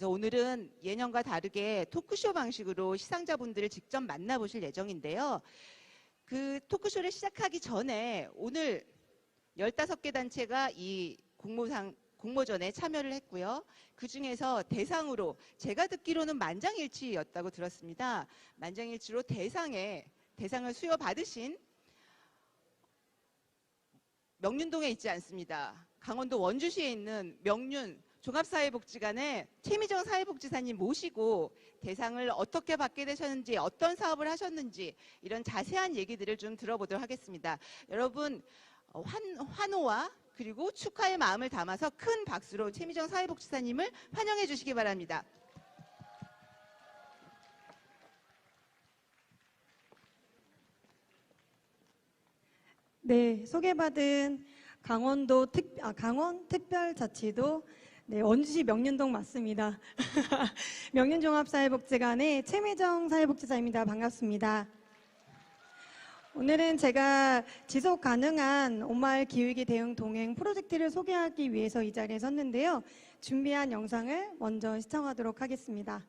그래서 오늘은 예년과 다르게 토크쇼 방식으로 시상자분들을 직접 만나보실 예정인데요. 그 토크쇼를 시작하기 전에 오늘 15개 단체가 이 공모전에 참여를 했고요. 그중에서 대상으로 제가 듣기로는 만장일치였다고 들었습니다. 만장일치로 대상을 수여받으신 명륜동에 있지 않습니다. 강원도 원주시에 있는 명륜 종합사회복지관의 최미정 사회복지사님 모시고 대상을 어떻게 받게 되셨는지, 어떤 사업을 하셨는지 이런 자세한 얘기들을 좀 들어보도록 하겠습니다. 여러분 환호와 그리고 축하의 마음을 담아서 큰 박수로 최미정 사회복지사님을 환영해 주시기 바랍니다. 네, 소개받은 강원 특별자치도 원주시 명륜동 맞습니다. 명륜종합사회복지관의 최미정 사회복지사입니다. 반갑습니다. 오늘은 제가 지속 가능한 온마을 기후위기 대응 동행 프로젝트를 소개하기 위해서 이 자리에 섰는데요. 준비한 영상을 먼저 시청하도록 하겠습니다.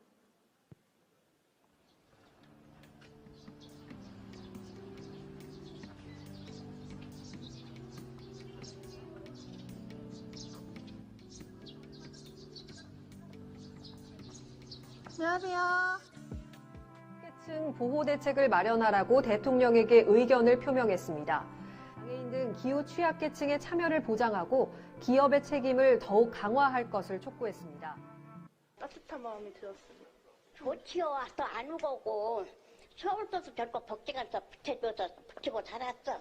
안녕하세요. 취약계층 보호 대책을 마련하라고 대통령에게 의견을 표명했습니다. 장애인 등 기후 취약계층의 참여를 보장하고 기업의 책임을 더욱 강화할 것을 촉구했습니다. 따뜻한 마음이 들었습니다. 좋지요. 와서 안 오고 서울서도 결국 복지관서 붙이고 살았어.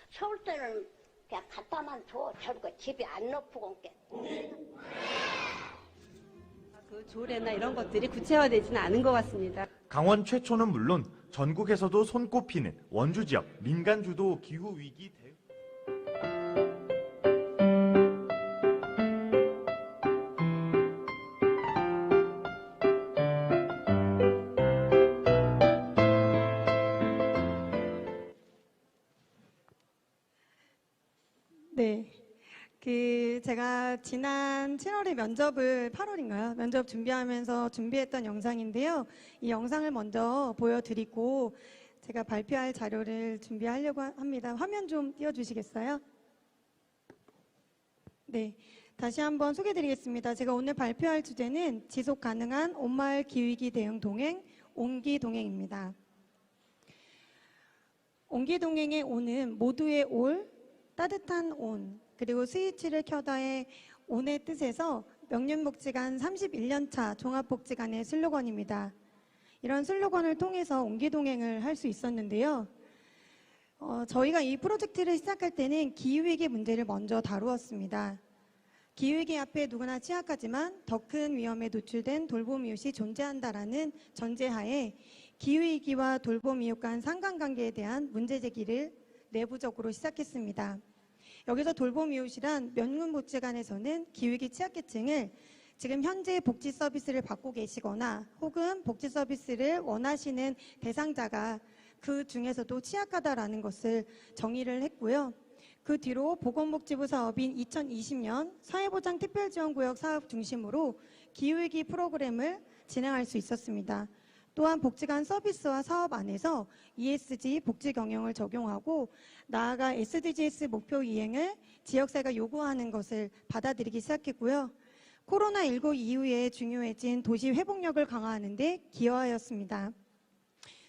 서울 때는 그냥 갖다만 줘. 결국 집이 안 높고 게. 그 조례나 이런 것들이 구체화되지는 않은 것 같습니다. 강원 최초는 물론 전국에서도 손꼽히는 원주 지역 민간 주도 기후 위기 대응. 네. 제가 지난 7월에 8월인가요? 면접 준비하면서 준비했던 영상인데요. 이 영상을 먼저 보여드리고 제가 발표할 자료를 준비하려고 합니다. 화면 좀 띄워주시겠어요? 네. 다시 한번 소개드리겠습니다. 제가 오늘 발표할 주제는 지속 가능한 온마을 기후위기 대응 동행, 온기 동행입니다. 온기 동행의 온은 모두의 올, 따뜻한 온, 그리고 스위치를 켜다의 온의 뜻에서 명륜복지관 31년차 종합복지관의 슬로건입니다. 이런 슬로건을 통해서 온기동행을 할 수 있었는데요. 저희가 이 프로젝트를 시작할 때는 기후위기 문제를 먼저 다루었습니다. 기후위기 앞에 누구나 취약하지만 더 큰 위험에 노출된 돌봄 이웃이 존재한다라는 전제하에 기후위기와 돌봄 이웃 간 상관관계에 대한 문제 제기를 내부적으로 시작했습니다. 여기서 돌봄 이웃이란 명륜복지관에서는 기후위기 취약계층을 지금 현재 복지 서비스를 받고 계시거나 혹은 복지 서비스를 원하시는 대상자가 그 중에서도 취약하다라는 것을 정의를 했고요. 그 뒤로 보건복지부 사업인 2020년 사회보장특별지원구역 사업 중심으로 기후위기 프로그램을 진행할 수 있었습니다. 또한 복지관 서비스와 사업 안에서 ESG 복지 경영을 적용하고 나아가 SDGs 목표 이행을 지역사회가 요구하는 것을 받아들이기 시작했고요. 코로나19 이후에 중요해진 도시 회복력을 강화하는 데 기여하였습니다.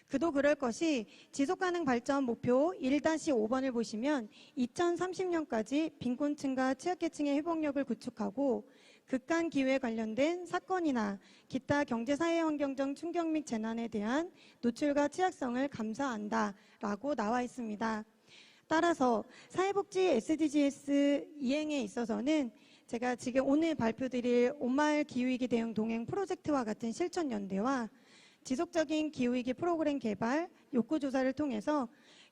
그도 그럴 것이 지속가능 발전 목표 1-5번을 보시면 2030년까지 빈곤층과 취약계층의 회복력을 구축하고 극한 기후에 관련된 사건이나 기타 경제사회환경적 충격 및 재난에 대한 노출과 취약성을 감사한다라고 나와 있습니다. 따라서 사회복지 SDGs 이행에 있어서는 제가 지금 오늘 발표드릴 온마을 기후위기 대응 동행 프로젝트와 같은 실천 연대와 지속적인 기후위기 프로그램 개발, 욕구조사를 통해서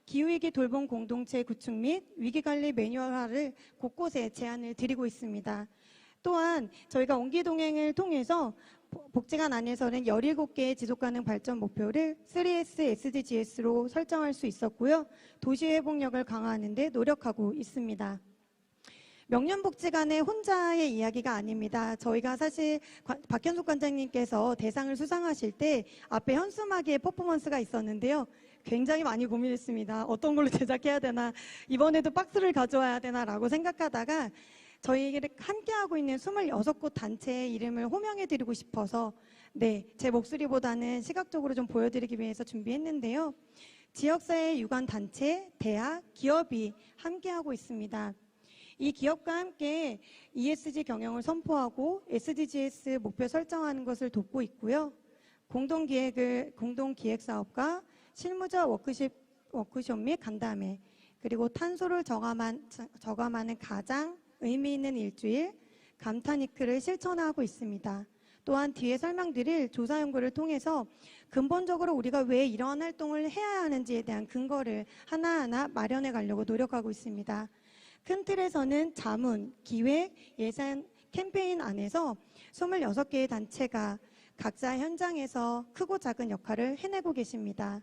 기후위기 돌봄 공동체 구축 및 위기관리 매뉴얼화를 곳곳에 제안을 드리고 있습니다. 또한 저희가 온기동행을 통해서 복지관 안에서는 17개의 지속가능 발전 목표를 3S SDGs로 설정할 수 있었고요. 도시 회복력을 강화하는 데 노력하고 있습니다. 명륜복지관의 혼자의 이야기가 아닙니다. 저희가 사실 박현숙 관장님께서 대상을 수상하실 때 앞에 현수막에 퍼포먼스가 있었는데요. 굉장히 많이 고민했습니다. 어떤 걸로 제작해야 되나, 이번에도 박스를 가져와야 되나라고 생각하다가 저희를 함께하고 있는 26곳 단체의 이름을 호명해드리고 싶어서 제 목소리보다는 시각적으로 좀 보여드리기 위해서 준비했는데요. 지역사회 유관단체, 대학, 기업이 함께하고 있습니다. 이 기업과 함께 ESG 경영을 선포하고 SDGs 목표 설정하는 것을 돕고 있고요. 공동기획사업과 실무자 워크숍 및 간담회, 그리고 탄소를 저감하는 가장 의미 있는 일주일, 감탄이크를 실천하고 있습니다. 또한 뒤에 설명드릴 조사 연구를 통해서 근본적으로 우리가 왜 이러한 활동을 해야 하는지에 대한 근거를 하나하나 마련해 가려고 노력하고 있습니다. 큰 틀에서는 자문, 기획, 예산, 캠페인 안에서 26개의 단체가 각자 현장에서 크고 작은 역할을 해내고 계십니다.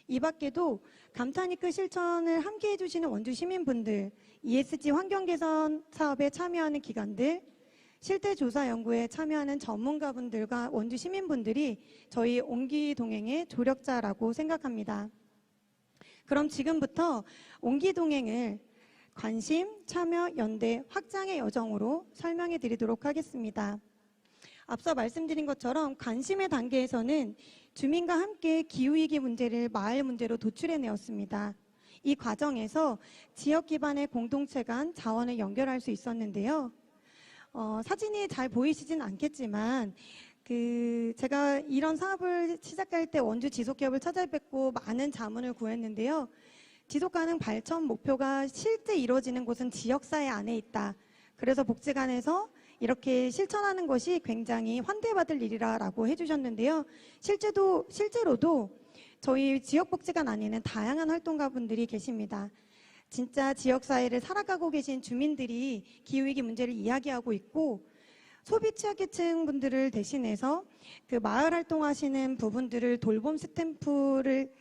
이 밖에도 감탄이크 실천을 함께 해주시는 원주 시민분들, ESG 환경 개선 사업에 참여하는 기관들, 실태 조사 연구에 참여하는 전문가분들과 원주 시민분들이 저희 옹기동행의 조력자라고 생각합니다. 그럼 지금부터 옹기동행을 관심, 참여, 연대, 확장의 여정으로 설명해 드리도록 하겠습니다. 앞서 말씀드린 것처럼 관심의 단계에서는 주민과 함께 기후위기 문제를 마을 문제로 도출해내었습니다. 이 과정에서 지역 기반의 공동체 간 자원을 연결할 수 있었는데요. 사진이 잘 보이시진 않겠지만 제가 이런 사업을 시작할 때 원주 지속기업을 찾아뵙고 많은 자문을 구했는데요. 지속가능 발전 목표가 실제 이루어지는 곳은 지역사회 안에 있다. 그래서 복지관에서 이렇게 실천하는 것이 굉장히 환대받을 일이라고 해주셨는데요. 실제로도 저희 지역복지관 안에는 다양한 활동가분들이 계십니다. 진짜 지역사회를 살아가고 계신 주민들이 기후위기 문제를 이야기하고 있고, 소비 취약계층 분들을 대신해서 그 마을 활동하시는 부분들을 돌봄 스탬프를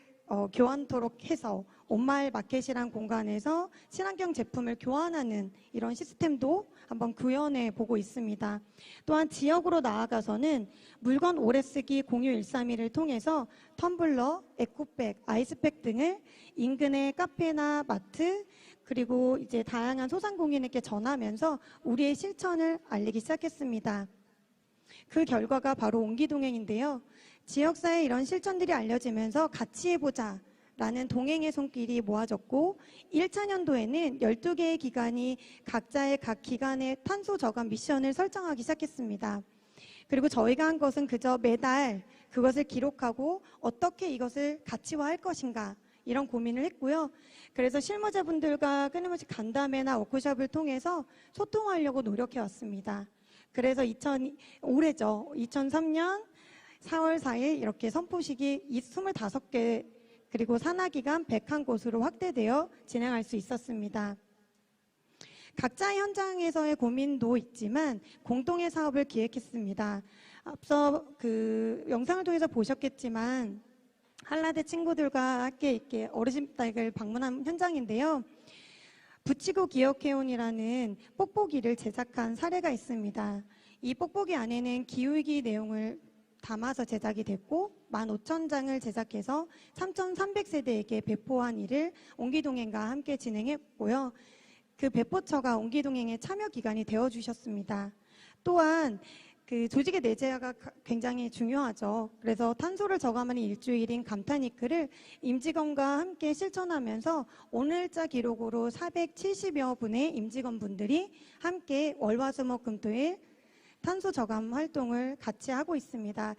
교환토록 해서 온마을 마켓이란 공간에서 친환경 제품을 교환하는 이런 시스템도 한번 구현해 보고 있습니다. 또한 지역으로 나아가서는 물건 오래 쓰기 공유 131을 통해서 텀블러, 에코백, 아이스팩 등을 인근의 카페나 마트, 그리고 이제 다양한 소상공인에게 전하면서 우리의 실천을 알리기 시작했습니다. 그 결과가 바로 옹기동행인데요. 지역사회에 이런 실천들이 알려지면서 같이 해보자 라는 동행의 손길이 모아졌고, 1차 년도에는 12개의 기관이 각자의 각 기관의 탄소 저감 미션을 설정하기 시작했습니다. 그리고 저희가 한 것은 그저 매달 그것을 기록하고 어떻게 이것을 가치화할 것인가, 이런 고민을 했고요. 그래서 실무자분들과 끊임없이 간담회나 워크숍을 통해서 소통하려고 노력해왔습니다. 그래서 올해죠. 2003년 4월 4일 이렇게 선포식이 25개 그리고 산하기관 101곳으로 확대되어 진행할 수 있었습니다. 각자 현장에서의 고민도 있지만 공동의 사업을 기획했습니다. 앞서 영상을 통해서 보셨겠지만 한라대 친구들과 함께 이렇게 어르신댁을 방문한 현장인데요. 붙이고 기억해온이라는 뽁뽁이를 제작한 사례가 있습니다. 이 뽁뽁이 안에는 기후위기 내용을 담아서 제작이 됐고 15,000장을 제작해서 3,300세대에게 배포한 일을 옹기동행과 함께 진행했고요. 그 배포처가 옹기동행의 참여 기관이 되어주셨습니다. 또한 조직의 내재가 굉장히 중요하죠. 그래서 탄소를 저감하는 일주일인 감탄이크를 임직원과 함께 실천하면서 오늘자 기록으로 470여 분의 임직원분들이 함께 월화수목금토일 탄소 저감 활동을 같이 하고 있습니다.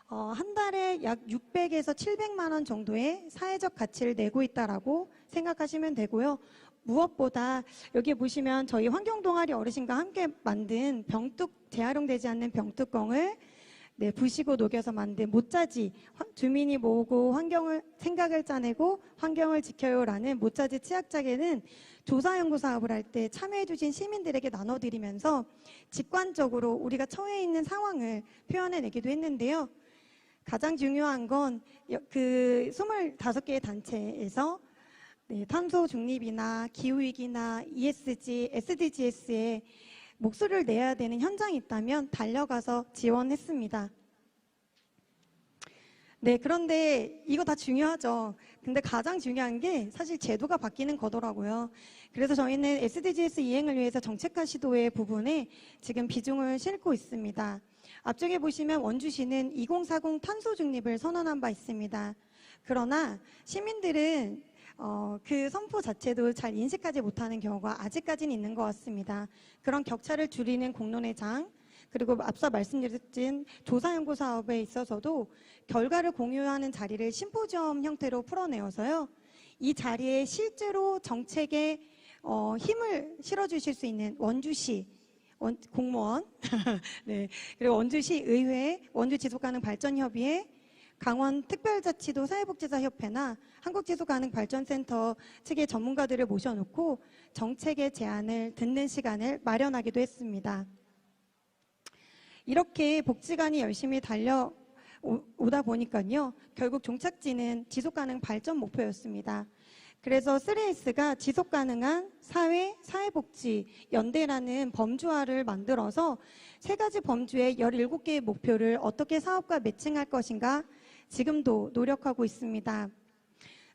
한 달에 약 600에서 700만 원 정도의 사회적 가치를 내고 있다라고 생각하시면 되고요. 무엇보다 여기 보시면 저희 환경동아리 어르신과 함께 만든 재활용되지 않는 병뚜껑을 부시고 녹여서 만든 모짜지, 주민이 모으고 생각을 짜내고 환경을 지켜요라는 모짜지 치약자개는 조사 연구 사업을 할 때 참여해 주신 시민들에게 나눠드리면서 직관적으로 우리가 처해 있는 상황을 표현해내기도 했는데요. 가장 중요한 건 25개의 단체에서 네, 탄소 중립이나 기후위기나 ESG, SDGs에 목소리를 내야 되는 현장이 있다면 달려가서 지원했습니다. 네, 그런데 이거 다 중요하죠. 근데 가장 중요한 게 사실 제도가 바뀌는 거더라고요. 그래서 저희는 SDGs 이행을 위해서 정책화 시도의 부분에 지금 비중을 싣고 있습니다. 앞쪽에 보시면 원주시는 2040 탄소 중립을 선언한 바 있습니다. 그러나 시민들은 그 선포 자체도 잘 인식하지 못하는 경우가 아직까지는 있는 것 같습니다. 그런 격차를 줄이는 공론의 장, 그리고 앞서 말씀드린 조사연구 사업에 있어서도 결과를 공유하는 자리를 심포지엄 형태로 풀어내어서요. 이 자리에 실제로 정책에 힘을 실어주실 수 있는 원주시 공무원, 네, 그리고 원주시 의회, 원주지속가능발전협의회, 강원특별자치도 사회복지사협회나 한국지속가능발전센터 측의 전문가들을 모셔놓고 정책의 제안을 듣는 시간을 마련하기도 했습니다. 이렇게 복지관이 열심히 달려오다 보니까요, 결국 종착지는 지속가능 발전 목표였습니다. 그래서 3S가 지속가능한 사회, 사회복지, 연대라는 범주화를 만들어서 세 가지 범주의 17개의 목표를 어떻게 사업과 매칭할 것인가 지금도 노력하고 있습니다.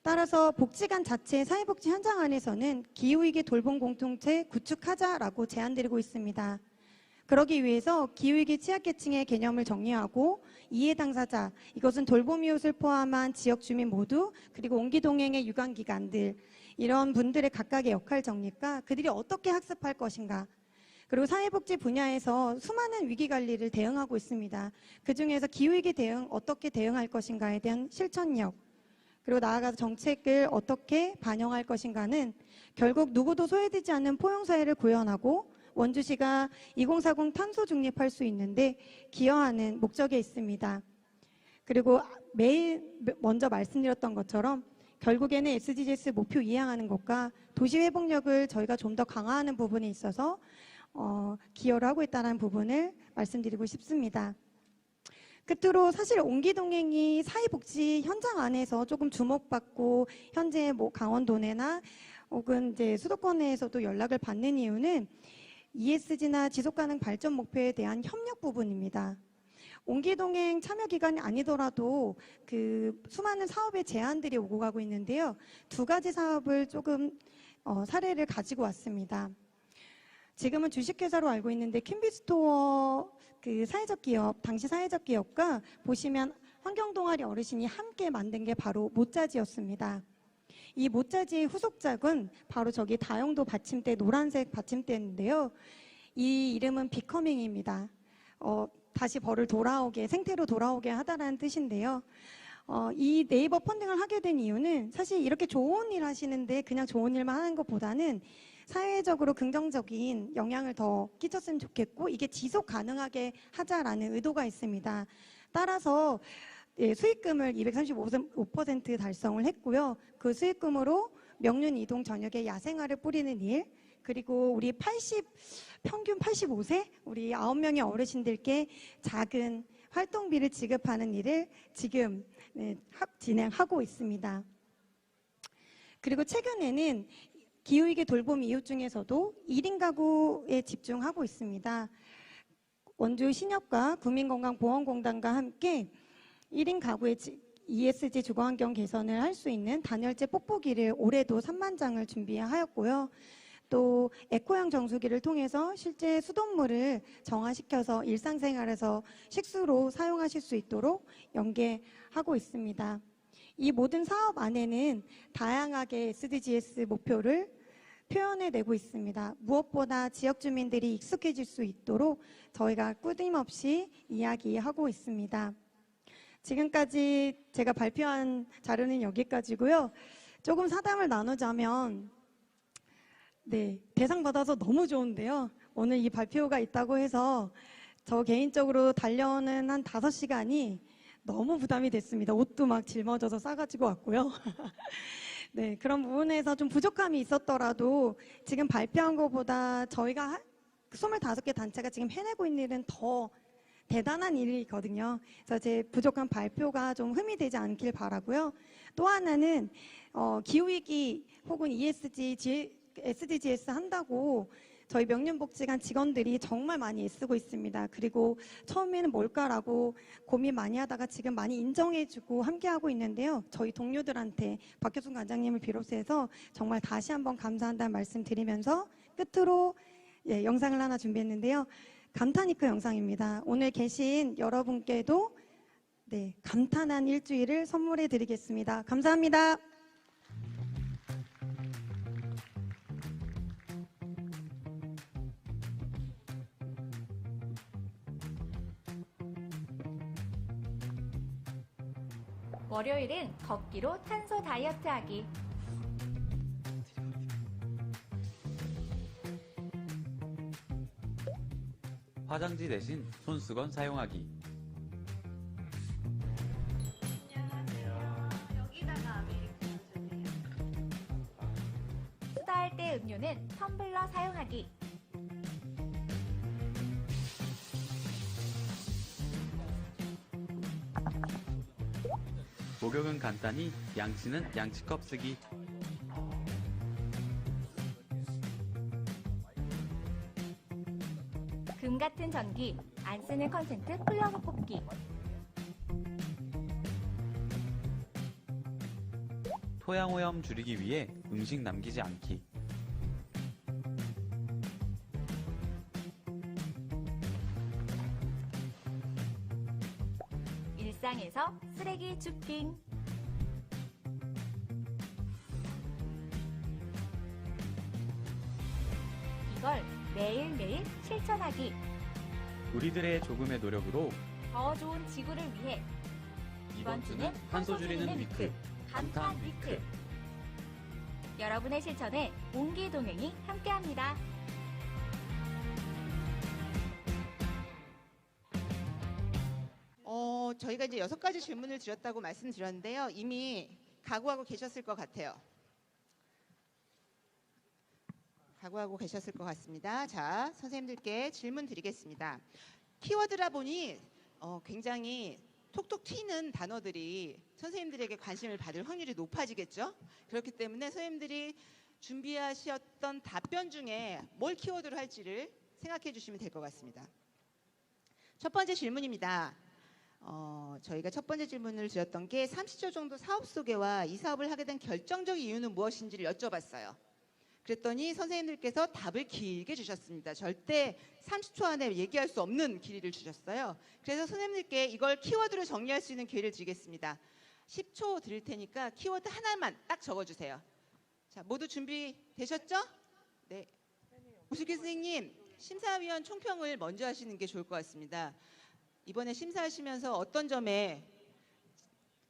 따라서 복지관 자체 사회복지 현장 안에서는 기후위기 돌봄 공동체 구축하자라고 제안드리고 있습니다. 그러기 위해서 기후위기 취약계층의 개념을 정리하고 이해 당사자, 이것은 돌봄 이웃을 포함한 지역 주민 모두, 그리고 옹기동행의 유관기관들, 이런 분들의 각각의 역할 정립과 그들이 어떻게 학습할 것인가, 그리고 사회복지 분야에서 수많은 위기관리를 대응하고 있습니다. 그중에서 기후위기 대응, 어떻게 대응할 것인가에 대한 실천력, 그리고 나아가서 정책을 어떻게 반영할 것인가는 결국 누구도 소외되지 않는 포용사회를 구현하고 원주시가 2040 탄소 중립할 수 있는데 기여하는 목적에 있습니다. 그리고 매일 먼저 말씀드렸던 것처럼 결국에는 SDGs 목표 이행하는 것과 도시 회복력을 저희가 좀 더 강화하는 부분에 있어서 기여를 하고 있다는 부분을 말씀드리고 싶습니다. 끝으로 사실 옹기동행이 사회복지 현장 안에서 조금 주목받고 현재 강원도 내나 혹은 이제 수도권에서도 연락을 받는 이유는 ESG나 지속가능 발전 목표에 대한 협력 부분입니다. 옹기동행 참여 기간이 아니더라도 그 수많은 사업의 제안들이 오고 가고 있는데요. 두 가지 사업을 조금 사례를 가지고 왔습니다. 지금은 주식회사로 알고 있는데 킴비스토어 그 사회적 기업, 당시 사회적 기업과 보시면 환경동아리 어르신이 함께 만든 게 바로 모짜지였습니다. 이 모짜지의 후속작은 바로 저기 다용도 받침대, 노란색 받침대인데요. 이 이름은 비커밍입니다. 다시 벌을 돌아오게, 생태로 돌아오게 하다라는 뜻인데요. 이 네이버 펀딩을 하게 된 이유는 사실 이렇게 좋은 일 하시는데 그냥 좋은 일만 하는 것보다는 사회적으로 긍정적인 영향을 더 끼쳤으면 좋겠고 이게 지속 가능하게 하자라는 의도가 있습니다. 따라서 수익금을 235% 달성을 했고요. 그 수익금으로 명륜 이동 저녁에 야생화를 뿌리는 일, 그리고 우리 평균 85세 우리 9명의 어르신들께 작은 활동비를 지급하는 일을 지금 진행하고 있습니다. 그리고 최근에는 기후위기 돌봄 이웃 중에서도 1인 가구에 집중하고 있습니다. 원주 신협과 국민건강보험공단과 함께 1인 가구의 ESG 주거환경 개선을 할 수 있는 단열재 뽁뽁이를 올해도 3만 장을 준비하였고요. 또 에코형 정수기를 통해서 실제 수돗물을 정화시켜서 일상생활에서 식수로 사용하실 수 있도록 연계하고 있습니다. 이 모든 사업 안에는 다양하게 SDGs 목표를 표현해내고 있습니다. 무엇보다 지역 주민들이 익숙해질 수 있도록 저희가 끊임없이 이야기하고 있습니다. 지금까지 제가 발표한 자료는 여기까지고요. 조금 사담을 나누자면 대상 받아서 너무 좋은데요. 오늘 이 발표가 있다고 해서 저 개인적으로 달려오는 한 5시간이 너무 부담이 됐습니다. 옷도 막 짊어져서 싸가지고 왔고요. 네, 그런 부분에서 좀 부족함이 있었더라도 지금 발표한 것보다 저희가 25개 단체가 지금 해내고 있는 일은 더 대단한 일이거든요. 그래서 제 부족한 발표가 좀 흠이 되지 않길 바라고요. 또 하나는 기후위기 혹은 SDGs 한다고 저희 명륜복지관 직원들이 정말 많이 애쓰고 있습니다. 그리고 처음에는 뭘까라고 고민 많이 하다가 지금 많이 인정해주고 함께하고 있는데요. 저희 동료들한테 박효순 관장님을 비롯해서 정말 다시 한번 감사한다는 말씀 드리면서 끝으로 영상을 하나 준비했는데요. 감탄이크 영상입니다. 오늘 계신 여러분께도 감탄한 일주일을 선물해 드리겠습니다. 감사합니다. 월요일은 걷기로 탄소 다이어트 하기. 화장지 대신 손수건 사용하기. 수다할 때 음료는 텀블러 사용하기. 목욕은 간단히, 양치는 양치컵 쓰기. 금 같은 전기, 안 쓰는 컨센트 플러그 뽑기. 토양오염 줄이기 위해 음식 남기지 않기. 일상에서 쓰레기 줍깅. 이걸 매일매일 실천하기. 우리들의 조금의 노력으로 더 좋은 지구를 위해. 이번 주는 탄소 줄이는 위크, 감탄 위크. 여러분의 실천에 옹기동행이 함께합니다. 저희가 이제 6가지 질문을 드렸다고 말씀드렸는데요. 이미 각오하고 계셨을 것 같아요. 각오하고 계셨을 것 같습니다. 자, 선생님들께 질문 드리겠습니다. 키워드라 보니 굉장히 톡톡 튀는 단어들이 선생님들에게 관심을 받을 확률이 높아지겠죠? 그렇기 때문에 선생님들이 준비하셨던 답변 중에 뭘 키워드로 할지를 생각해 주시면 될 것 같습니다. 첫 번째 질문입니다. 저희가 첫 번째 질문을 드렸던 게 30초 정도 사업 소개와 이 사업을 하게 된 결정적 이유는 무엇인지를 여쭤봤어요. 그랬더니 선생님들께서 답을 길게 주셨습니다. 절대 30초 안에 얘기할 수 없는 길이를 주셨어요. 그래서 선생님들께 이걸 키워드로 정리할 수 있는 기회를 드리겠습니다. 10초 드릴 테니까 키워드 하나만 딱 적어주세요. 자, 모두 준비되셨죠? 네. 우수기 선생님, 심사위원 총평을 먼저 하시는 게 좋을 것 같습니다. 이번에 심사하시면서 어떤 점에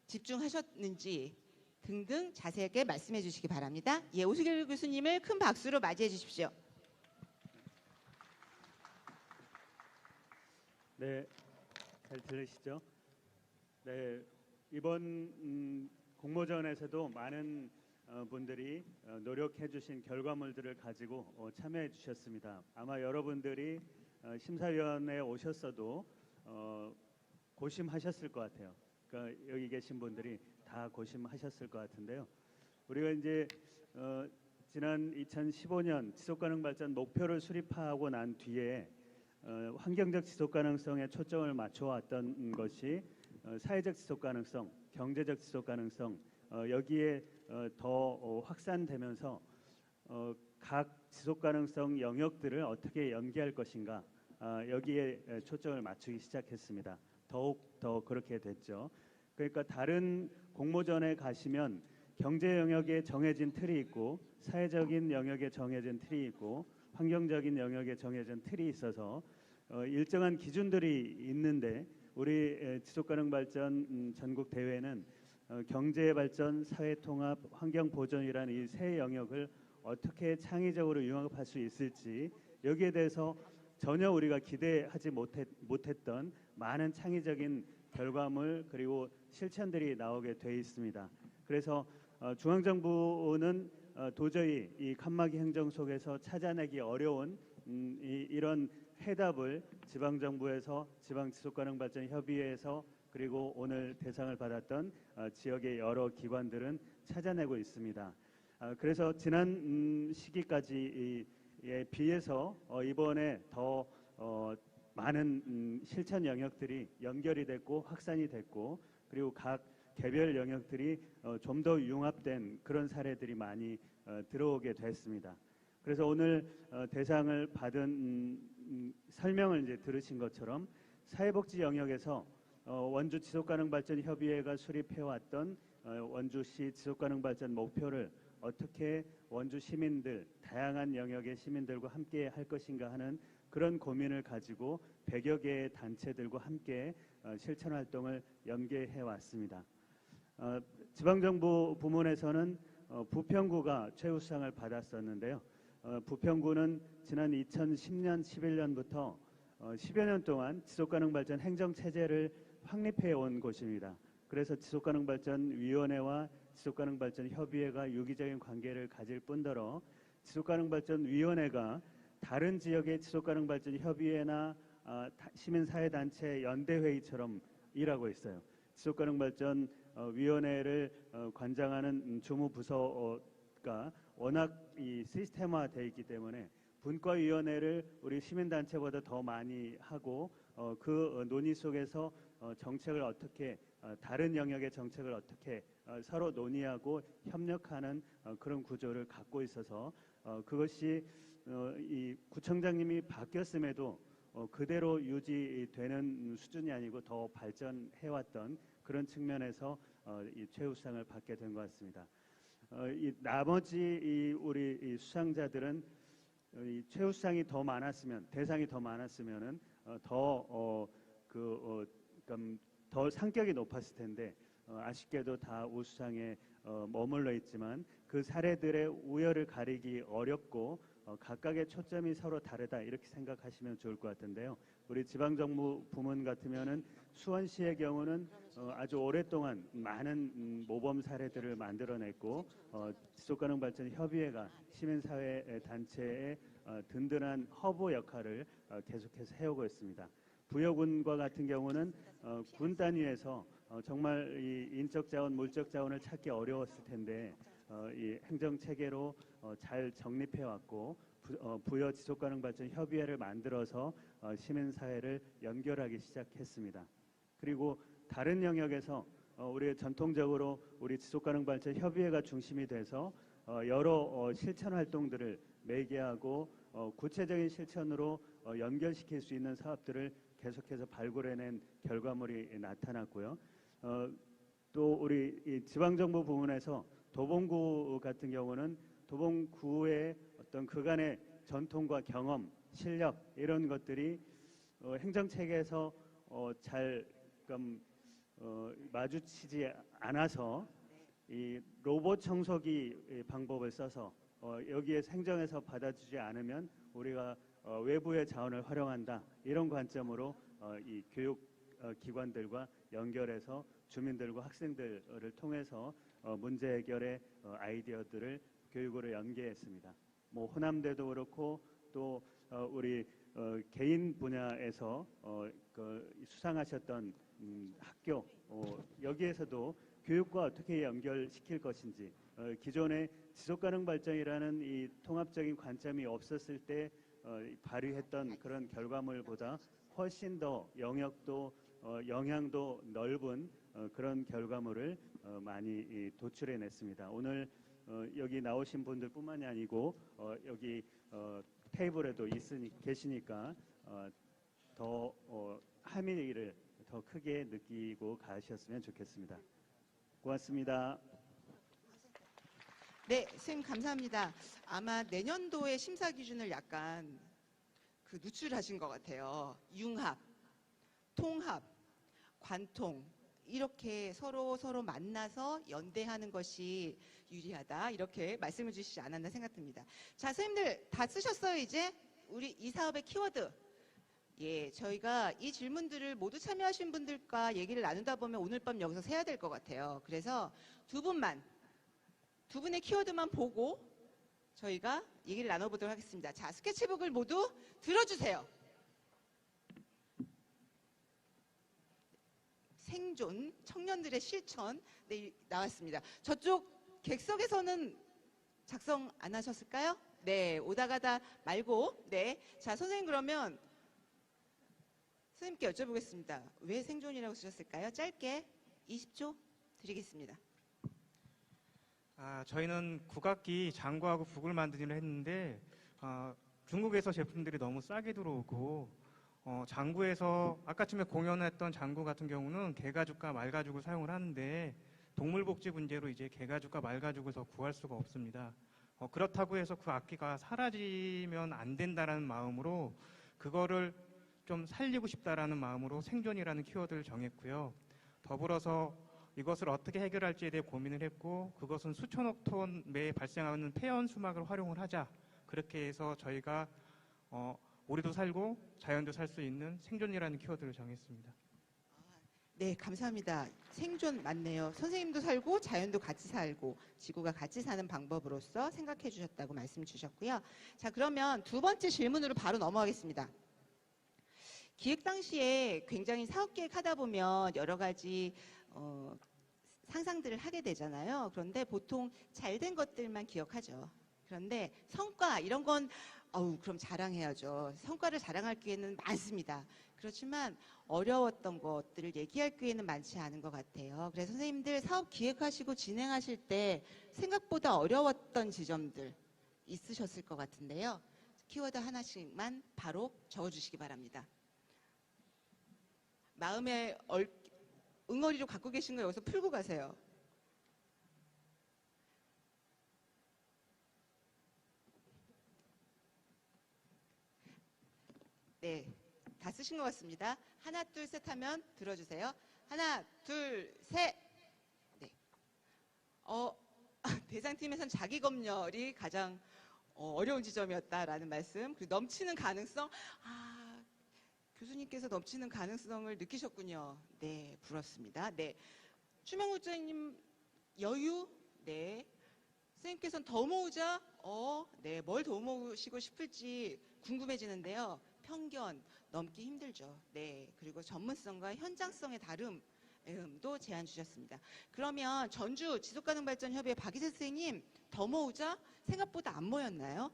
집중하셨는지 등등 자세하게 말씀해 주시기 바랍니다. 예, 오수길 교수님을 큰 박수로 맞이해 주십시오. 네, 잘 들으시죠? 네, 이번 공모전에서도 많은 분들이 노력해 주신 결과물들을 가지고 참여해 주셨습니다. 아마 여러분들이 심사위원회에 오셨어도 고심하셨을 것 같아요. 그러니까 여기 계신 분들이 다 고심하셨을 것 같은데요. 우리가 이제 지난 2015년 지속가능 발전 목표를 수립하고 난 뒤에 환경적 지속가능성에 초점을 맞춰왔던 것이 사회적 지속가능성, 경제적 지속가능성 여기에 더 확산되면서 각 지속가능성 영역들을 어떻게 연계할 것인가 여기에 초점을 맞추기 시작했습니다. 더욱 더 그렇게 됐죠. 그러니까 다른 공모전에 가시면 경제 영역에 정해진 틀이 있고 사회적인 영역에 정해진 틀이 있고 환경적인 영역에 정해진 틀이 있어서 일정한 기준들이 있는데 우리 지속가능 발전 전국 대회는 경제 발전, 사회 통합, 환경 보존이라는 이 세 영역을 어떻게 창의적으로 융합할 수 있을지 여기에 대해서 전혀 우리가 기대하지 못했던 많은 창의적인 결과물 그리고 실천들이 나오게 돼 있습니다. 그래서 중앙정부는 도저히 이 칸막이 행정 속에서 찾아내기 어려운 이런 해답을 지방정부에서 지방지속가능발전협의회에서 그리고 오늘 대상을 받았던 지역의 여러 기관들은 찾아내고 있습니다. 그래서 지난 시기까지에 비해서 이번에 더 많은 실천 영역들이 연결이 됐고 확산이 됐고 그리고 각 개별 영역들이 좀 더 융합된 그런 사례들이 많이 들어오게 됐습니다. 그래서 오늘 대상을 받은 설명을 이제 들으신 것처럼 사회복지 영역에서 원주 지속가능발전협의회가 수립해왔던 원주시 지속가능발전 목표를 어떻게 원주 시민들, 다양한 영역의 시민들과 함께 할 것인가 하는 그런 고민을 가지고 100여 개의 단체들과 함께 실천 활동을 연계해 왔습니다. 지방정부 부문에서는 부평구가 최우수상을 받았었는데요. 부평구는 지난 2010년, 11년부터 10여 년 동안 지속가능발전 행정체제를 확립해 온 곳입니다. 그래서 지속가능발전위원회와 지속가능발전협의회가 유기적인 관계를 가질 뿐더러 지속가능발전위원회가 다른 지역의 지속가능발전협의회나 시민사회단체 연대회의처럼 일하고 있어요. 지속가능발전위원회를 관장하는 주무부서가 워낙 이 시스템화되어 있기 때문에 분과위원회를 우리 시민단체보다 더 많이 하고 그 논의 속에서 정책을 어떻게 다른 영역의 정책을 어떻게 서로 논의하고 협력하는 그런 구조를 갖고 있어서 그것이 이 구청장님이 바뀌었음에도 그대로 유지되는 수준이 아니고 더 발전해왔던 그런 측면에서 이 최우수상을 받게 된 것 같습니다. 이 나머지 우리 수상자들은 이 최우수상이 더 많았으면 대상이 더 많았으면은 더 상격이 높았을 텐데 아쉽게도 다 우수상에 머물러 있지만 그 사례들의 우열을 가리기 어렵고 각각의 초점이 서로 다르다 이렇게 생각하시면 좋을 것 같은데요. 우리 지방정부 부문 같으면은 수원시의 경우는 아주 오랫동안 많은 모범 사례들을 만들어냈고 지속가능발전협의회가 시민사회 단체의 든든한 허브 역할을 계속해서 해오고 있습니다. 부여군과 같은 경우는 군 단위에서 정말 이 인적 자원, 물적 자원을 찾기 어려웠을 텐데 이 행정 체계로 잘 정립해 왔고 부여 지속가능발전협의회를 만들어서 시민사회를 연결하기 시작했습니다. 그리고 다른 영역에서 우리 전통적으로 우리 지속가능발전협의회가 중심이 돼서 여러 실천 활동들을 매개하고 구체적인 실천으로 연결시킬 수 있는 사업들을 계속해서 발굴해낸 결과물이 나타났고요. 또 우리 이 지방정부 부문에서 도봉구 같은 경우는 도봉구의 어떤 그간의 전통과 경험, 실력 이런 것들이 행정체계에서 잘 마주치지 않아서 이 로봇 청소기 방법을 써서 여기에 행정에서 받아주지 않으면 우리가 외부의 자원을 활용한다 이런 관점으로 이 교육 기관들과 연결해서 주민들과 학생들을 통해서 문제 해결의 아이디어들을 교육으로 연계했습니다. 뭐 호남대도 그렇고 또 우리 개인 분야에서 수상하셨던 학교 여기에서도 교육과 어떻게 연결시킬 것인지 기존의 지속가능발전이라는 이 통합적인 관점이 없었을 때 발휘했던 그런 결과물보다 훨씬 더 영역도 영향도 넓은 그런 결과물을 많이 도출해냈습니다. 오늘 여기 나오신 분들뿐만이 아니고 여기 테이블에도 계시니까 더 함의를 더 크게 느끼고 가셨으면 좋겠습니다. 고맙습니다. 네, 선생님 감사합니다. 아마 내년도의 심사 기준을 약간 누출하신 것 같아요. 융합, 통합, 관통 이렇게 서로 만나서 연대하는 것이 유리하다 이렇게 말씀을 주시지 않았나 생각됩니다. 자, 선생님들 다 쓰셨어요 이제? 우리 이 사업의 키워드. 예, 저희가 이 질문들을 모두 참여하신 분들과 얘기를 나누다 보면 오늘 밤 여기서 세야 될 것 같아요. 그래서 두 분의 키워드만 보고 저희가 얘기를 나눠보도록 하겠습니다. 자, 스케치북을 모두 들어주세요. 생존, 청년들의 실천 네, 나왔습니다. 저쪽 객석에서는 작성 안 하셨을까요? 네, 오다 가다 말고. 네, 자 선생님 그러면 선생님께 여쭤보겠습니다. 왜 생존이라고 쓰셨을까요? 짧게 20초 드리겠습니다. 저희는 국악기 장구하고 북을 만들기로 했는데 중국에서 제품들이 너무 싸게 들어오고 장구에서 아까쯤에 공연했던 장구 같은 경우는 개가죽과 말가죽을 사용을 하는데 동물복지 문제로 이제 개가죽과 말가죽을 더 구할 수가 없습니다. 그렇다고 해서 그 악기가 사라지면 안 된다라는 마음으로 그거를 좀 살리고 싶다라는 마음으로 생존이라는 키워드를 정했고요. 더불어서 이것을 어떻게 해결할지에 대해 고민을 했고 그것은 수천억 톤 매에 발생하는 폐연 수막을 활용을 하자. 그렇게 해서 저희가 우리도 살고 자연도 살 수 있는 생존이라는 키워드를 정했습니다. 네, 감사합니다. 생존 맞네요. 선생님도 살고 자연도 같이 살고 지구가 같이 사는 방법으로서 생각해 주셨다고 말씀 주셨고요. 자, 그러면 두 번째 질문으로 바로 넘어가겠습니다. 기획 당시에 굉장히 사업 계획하다 보면 여러 가지 상상들을 하게 되잖아요. 그런데 보통 잘된 것들만 기억하죠. 그런데 성과 이런 건 그럼 자랑해야죠. 성과를 자랑할 기회는 많습니다. 그렇지만 어려웠던 것들을 얘기할 기회는 많지 않은 것 같아요. 그래서 선생님들 사업 기획하시고 진행하실 때 생각보다 어려웠던 지점들 있으셨을 것 같은데요. 키워드 하나씩만 바로 적어주시기 바랍니다. 마음에 응어리로 갖고 계신 거 여기서 풀고 가세요. 네, 다 쓰신 것 같습니다. 하나, 둘, 셋 하면 들어주세요. 하나, 둘, 셋. 네. 대상팀에선 자기 검열이 가장 어려운 지점이었다라는 말씀. 그리고 넘치는 가능성. 교수님께서 넘치는 가능성을 느끼셨군요. 네, 부럽습니다. 네, 추명국장님 여유. 네, 선생님께서는 더 모으자. 네, 뭘 더 모으시고 싶을지 궁금해지는데요. 편견 넘기 힘들죠. 네, 그리고 전문성과 현장성의 다름도 제안 주셨습니다. 그러면 전주 지속가능발전협의회 박희세 선생님 더 모으자 생각보다 안 모였나요?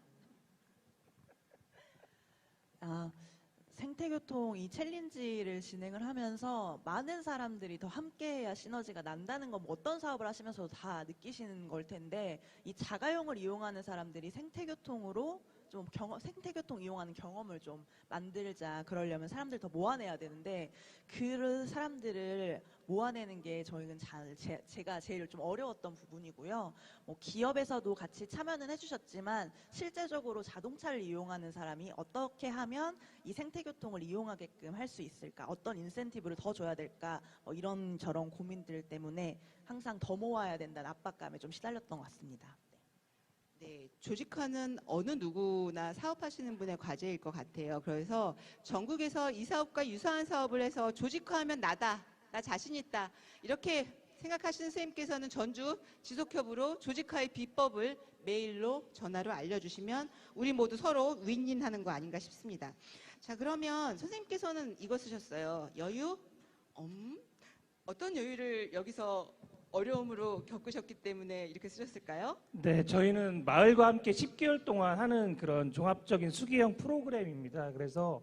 생태교통 이 챌린지를 진행을 하면서 많은 사람들이 더 함께해야 시너지가 난다는 건 어떤 사업을 하시면서도 다 느끼시는 걸 텐데 이 자가용을 이용하는 사람들이 생태교통으로 좀 생태교통 이용하는 경험을 좀 만들자. 그러려면 사람들 더 모아내야 되는데 그 사람들을 모아내는 게 저희는 제가 제일 좀 어려웠던 부분이고요. 기업에서도 같이 참여는 해주셨지만 실제적으로 자동차를 이용하는 사람이 어떻게 하면 이 생태교통을 이용하게끔 할 수 있을까? 어떤 인센티브를 더 줘야 될까? 이런저런 고민들 때문에 항상 더 모아야 된다는 압박감에 좀 시달렸던 것 같습니다. 네, 조직화는 어느 누구나 사업하시는 분의 과제일 것 같아요. 그래서 전국에서 이 사업과 유사한 사업을 해서 조직화하면 나다, 나 자신 있다 이렇게 생각하시는 선생님께서는 전주 지속협으로 조직화의 비법을 메일로 전화로 알려주시면 우리 모두 서로 윈윈하는 거 아닌가 싶습니다. 자, 그러면 선생님께서는 이거 쓰셨어요. 여유? 어떤 여유를 여기서 어려움으로 겪으셨기 때문에 이렇게 쓰셨을까요? 네, 저희는 마을과 함께 10개월 동안 하는 그런 종합적인 수기형 프로그램입니다. 그래서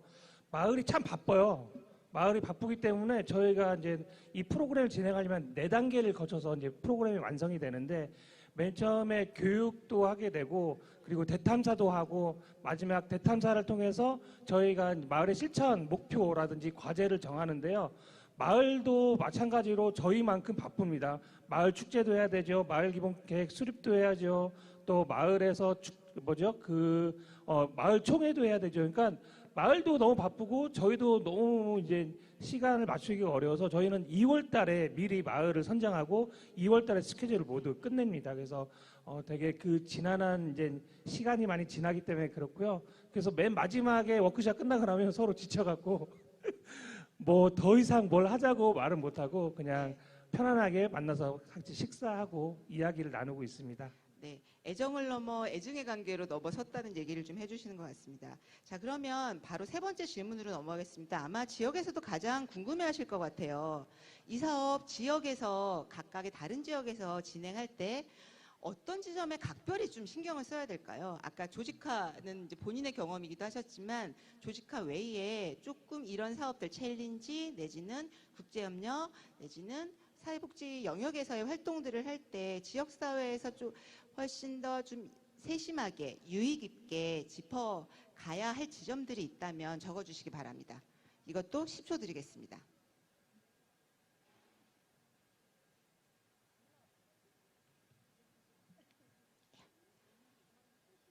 마을이 참 바빠요. 마을이 바쁘기 때문에 저희가 이제 이 프로그램을 진행하려면 4단계를 거쳐서 이제 프로그램이 완성이 되는데 맨 처음에 교육도 하게 되고 그리고 대탐사도 하고 마지막 대탐사를 통해서 저희가 마을의 실천 목표라든지 과제를 정하는데요. 마을도 마찬가지로 저희만큼 바쁩니다. 마을 축제도 해야 되죠. 마을 기본 계획 수립도 해야죠. 또 마을에서 마을 총회도 해야 되죠. 그러니까 마을도 너무 바쁘고 저희도 너무 이제 시간을 맞추기가 어려워서 저희는 2월 달에 미리 마을을 선정하고 2월 달에 스케줄을 모두 끝냅니다. 그래서 되게 그 지난한 이제 시간이 많이 지나기 때문에 그렇고요. 그래서 맨 마지막에 워크숍 끝나고 나면 서로 지쳐갖고 뭐 더 이상 뭘 하자고 말은 못하고 그냥 편안하게 만나서 같이 식사하고 이야기를 나누고 있습니다. 네, 애정을 넘어 애증의 관계로 넘어섰다는 얘기를 좀 해주시는 것 같습니다. 자, 그러면 바로 세 번째 질문으로 넘어가겠습니다. 아마 지역에서도 가장 궁금해하실 것 같아요. 이 사업 지역에서 각각의 다른 지역에서 진행할 때 어떤 지점에 각별히 좀 신경을 써야 될까요? 아까 조직화는 이제 본인의 경험이기도 하셨지만 조직화 외에 조금 이런 사업들 챌린지 내지는 국제협력 내지는 사회복지 영역에서의 활동들을 할 때 지역사회에서 좀 훨씬 더 좀 세심하게 유의 깊게 짚어가야 할 지점들이 있다면 적어주시기 바랍니다. 이것도 10초 드리겠습니다.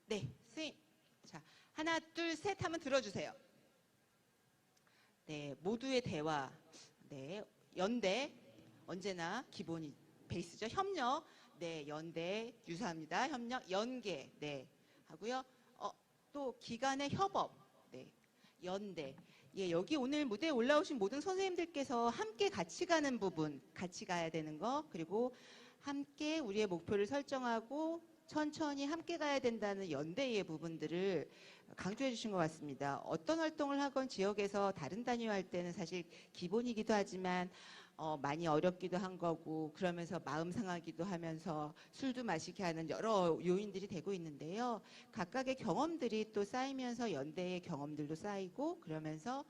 네, 선생님. 자, 하나, 둘, 셋 하면 들어주세요. 네, 모두의 대화. 네, 연대. 언제나 기본이 베이스죠. 협력. 네, 연대 유사합니다. 협력, 연계. 네, 하고요. 또 기간의 협업. 네, 연대. 예, 여기 오늘 무대에 올라오신 모든 선생님들께서 함께 같이 가는 부분, 같이 가야 되는 거, 그리고 함께 우리의 목표를 설정하고 천천히 함께 가야 된다는 연대의 부분들을 강조해 주신 것 같습니다. 어떤 활동을 하건 지역에서 다른 단위와 할 때는 사실 기본이기도 하지만 많이 어렵기도 한 거고 그러면서 마음 상하기도 하면서 술도 마시게 하는 여러 요인들이 되고 있는데요. 각각의 경험들이 또 쌓이면서 연대의 경험들도 쌓이고 그러면서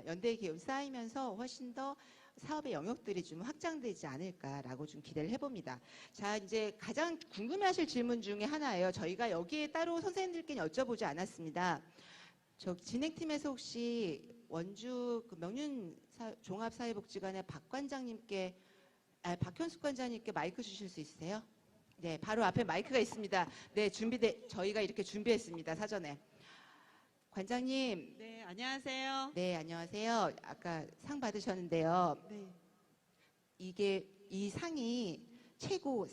연대의 기업이 쌓이면서 훨씬 더 사업의 영역들이 좀 확장되지 않을까라고 좀 기대를 해봅니다. 자, 이제 가장 궁금해하실 질문 중에 하나예요. 저희가 여기에 따로 선생님들께 여쭤보지 않았습니다. 저 진행팀에서 혹시 원주 명륜 종합사회복지관의 박현숙 관장님께 마이크 주실 수 있으세요? 네, 바로 앞에 마이크가 있습니다. 네, 저희가 이렇게 준비했습니다. 사전에. 관장님. 네, 안녕하세요. 네, 안녕하세요. 아까 상 받으셨는데요. 네. 이 상이 최고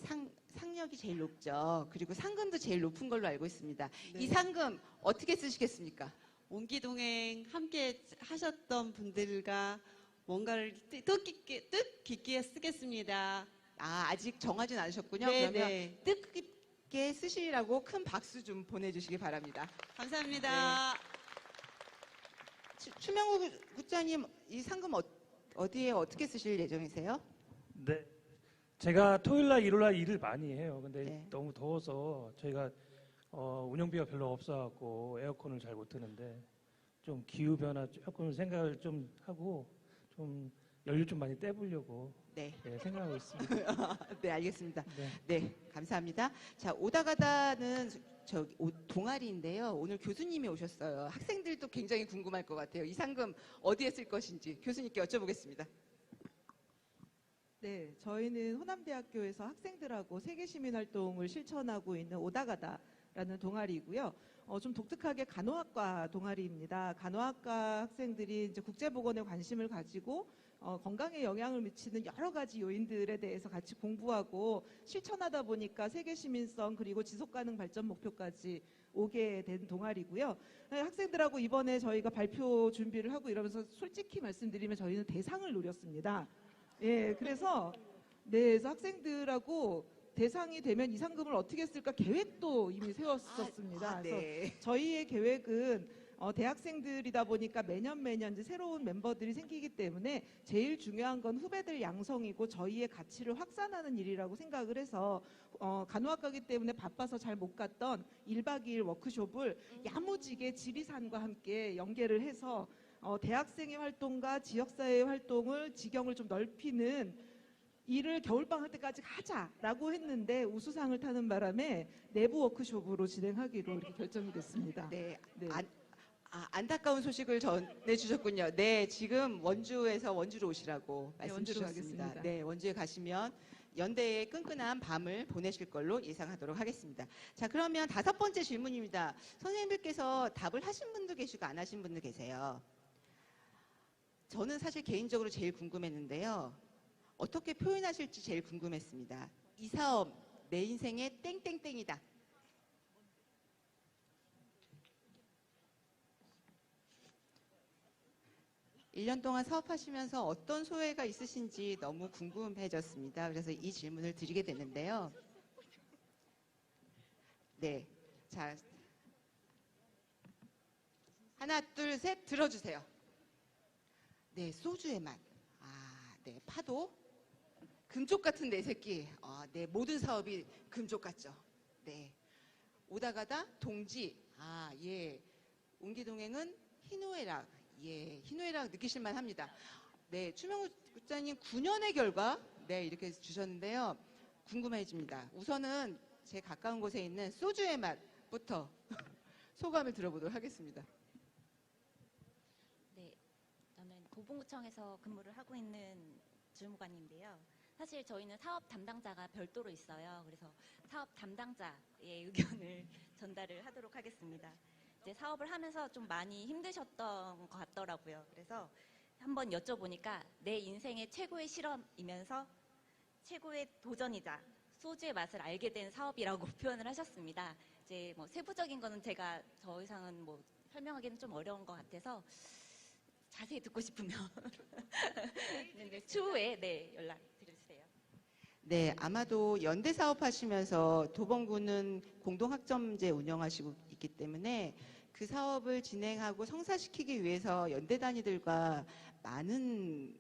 상력이 제일 높죠. 그리고 상금도 제일 높은 걸로 알고 있습니다. 네. 이 상금 어떻게 쓰시겠습니까? 옹기동행 함께 하셨던 분들과 뭔가를 뜻깊게 쓰겠습니다. 아직 정하진 않으셨군요. 네, 그러면 네. 뜻깊게 쓰시라고 큰 박수 좀 보내주시기 바랍니다. 감사합니다. 추명호 국장님, 이 상금 어디에 어떻게 쓰실 예정이세요? 네. 제가 토요일날, 일요일날 일을 많이 해요. 근데 네. 너무 더워서 저희가 운영비가 별로 없어갖고 에어컨을 잘 못 트는데 좀 기후 변화 조금 생각을 좀 하고 좀 연료 좀 많이 떼보려고 네. 생각하고 있습니다. 네, 알겠습니다. 네. 네, 감사합니다. 자, 오다 가다는 동아리인데요. 오늘 교수님이 오셨어요. 학생들도 굉장히 궁금할 것 같아요. 이 상금 어디에 쓸 것인지 교수님께 여쭤보겠습니다. 네, 저희는 호남대학교에서 학생들하고 세계시민활동을 실천하고 있는 오다가다라는 동아리이고요. 좀 독특하게 간호학과 동아리입니다. 간호학과 학생들이 이제 국제보건에 관심을 가지고 건강에 영향을 미치는 여러 가지 요인들에 대해서 같이 공부하고 실천하다 보니까 세계시민성 그리고 지속가능 발전 목표까지 오게 된 동아리고요. 학생들하고 이번에 저희가 발표 준비를 하고 이러면서 솔직히 말씀드리면 저희는 대상을 노렸습니다. 예, 그래서 학생들하고 대상이 되면 이 상금을 어떻게 쓸까 계획도 이미 세웠었습니다. 네. 그래서 저희의 계획은 대학생들이다 보니까 매년 이제 새로운 멤버들이 생기기 때문에 제일 중요한 건 후배들 양성이고 저희의 가치를 확산하는 일이라고 생각을 해서 간호학과이기 때문에 바빠서 잘 못 갔던 1박 2일 워크숍을 야무지게 지리산과 함께 연계를 해서 대학생의 활동과 지역사회의 활동을 지경을 좀 넓히는 일을 겨울방학 때까지 하자라고 했는데 우수상을 타는 바람에 내부 워크숍으로 진행하기로 이렇게 결정이 됐습니다. 네. 네. 안타까운 소식을 전해주셨군요. 네, 지금 원주에서 원주로 오시라고 말씀 원주로 주셨습니다. 가겠습니다. 네, 원주에 가시면 연대의 끈끈한 밤을 보내실 걸로 예상하도록 하겠습니다. 자, 그러면 5번째 질문입니다. 선생님들께서 답을 하신 분도 계시고 안 하신 분도 계세요. 저는 사실 개인적으로 제일 궁금했는데요. 어떻게 표현하실지 제일 궁금했습니다. 이 사업 내 인생의 땡땡땡이다. 1년 동안 사업하시면서 어떤 소회가 있으신지 너무 궁금해졌습니다. 그래서 이 질문을 드리게 됐는데요. 네. 자, 하나, 둘, 셋 들어주세요. 네, 소주의 맛. 아, 네, 파도. 금쪽 같은 내 새끼. 아, 네, 모든 사업이 금쪽 같죠. 네. 오다 가다 동지. 아, 예. 옹기동행은 희노애락. 예, 희노애락 느끼실만 합니다. 네, 추명우 국장님 9년의 결과. 네, 이렇게 주셨는데요. 궁금해집니다. 우선은 제 가까운 곳에 있는 소주의 맛부터 소감을 들어보도록 하겠습니다. 네, 저는 도봉구청에서 근무를 하고 있는 주무관인데요. 사실 저희는 사업 담당자가 별도로 있어요. 그래서 사업 담당자의 의견을 전달을 하도록 하겠습니다. 이제 사업을 하면서 좀 많이 힘드셨던 것 같더라고요. 그래서 한번 여쭤보니까 내 인생의 최고의 실험이면서 최고의 도전이자 소주의 맛을 알게 된 사업이라고 표현을 하셨습니다. 이제 뭐 세부적인 거는 제가 더 이상은 뭐 설명하기는 좀 어려운 것 같아서 자세히 듣고 싶으면 네, 추후에 네, 연락 드려주세요. 네, 아마도 연대 사업하시면서 도봉구는 공동학점제 운영하시고 있기 때문에 그 사업을 진행하고 성사시키기 위해서 연대 단위들과 많은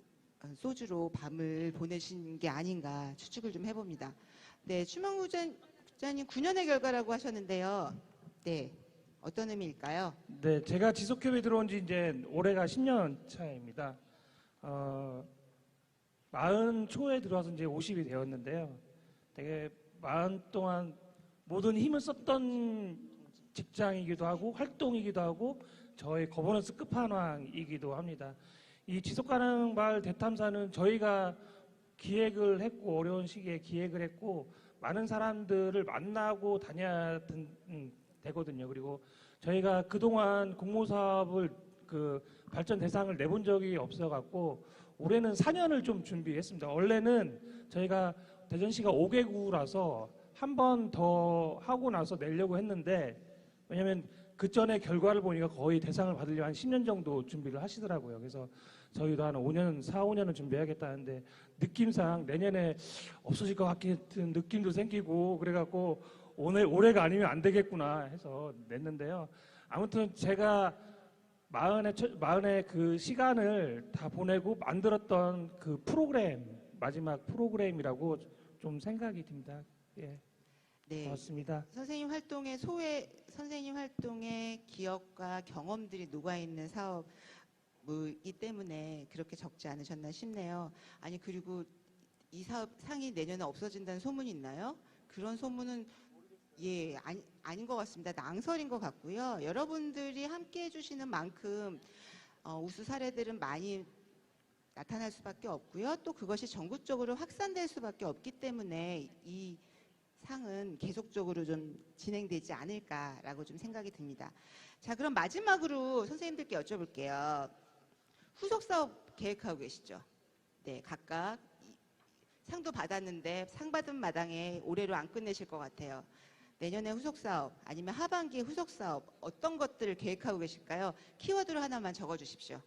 소주로 밤을 보내신 게 아닌가 추측을 좀 해봅니다. 네, 추명우 국장님 9년의 결과라고 하셨는데요. 네, 어떤 의미일까요? 네, 제가 지속협에 들어온 지 이제 올해가 10년 차입니다. 40 초에 들어와서 이제 50이 되었는데요. 되게 40 동안 모든 힘을 썼던 직장이기도 하고 활동이기도 하고 저의 거버넌스 끝판왕이기도 합니다. 이 지속가능 마을 대탐사는 저희가 기획을 했고 어려운 시기에 기획을 했고 많은 사람들을 만나고 다녀야 되거든요. 그리고 저희가 그동안 공모사업을 그 발전 대상을 내본 적이 없어갖고 올해는 4년을 좀 준비했습니다. 원래는 저희가 대전시가 5개구라서 한 번 더 하고 나서 내려고 했는데 왜냐하면 그 전에 결과를 보니까 거의 대상을 받으려면 한 10년 정도 준비를 하시더라고요. 그래서 저희도 한 5년, 4, 5년은 준비해야겠다는데 느낌상 내년에 없어질 것 같은 느낌도 생기고 그래갖고 올해가 아니면 안 되겠구나 해서 냈는데요. 아무튼 제가 마흔의 그 시간을 다 보내고 만들었던 그 프로그램, 마지막 프로그램이라고 좀 생각이 듭니다. 예. 네. 고맙습니다. 선생님 활동의 기억과 경험들이 녹아있는 사업이기 때문에 그렇게 적지 않으셨나 싶네요. 아니, 그리고 이 사업 상이 내년에 없어진다는 소문이 있나요? 그런 소문은 예, 아닌 것 같습니다. 낭설인 것 같고요. 여러분들이 함께 해주시는 만큼 우수 사례들은 많이 나타날 수밖에 없고요. 또 그것이 전국적으로 확산될 수밖에 없기 때문에 이 상은 계속적으로 좀 진행되지 않을까라고 좀 생각이 듭니다. 자, 그럼 마지막으로 선생님들께 여쭤볼게요. 후속 사업 계획하고 계시죠? 네, 각각 상도 받았는데 상 받은 마당에 올해로 안 끝내실 것 같아요. 내년에 후속 사업 아니면 하반기에 후속 사업 어떤 것들을 계획하고 계실까요? 키워드로 하나만 적어주십시오.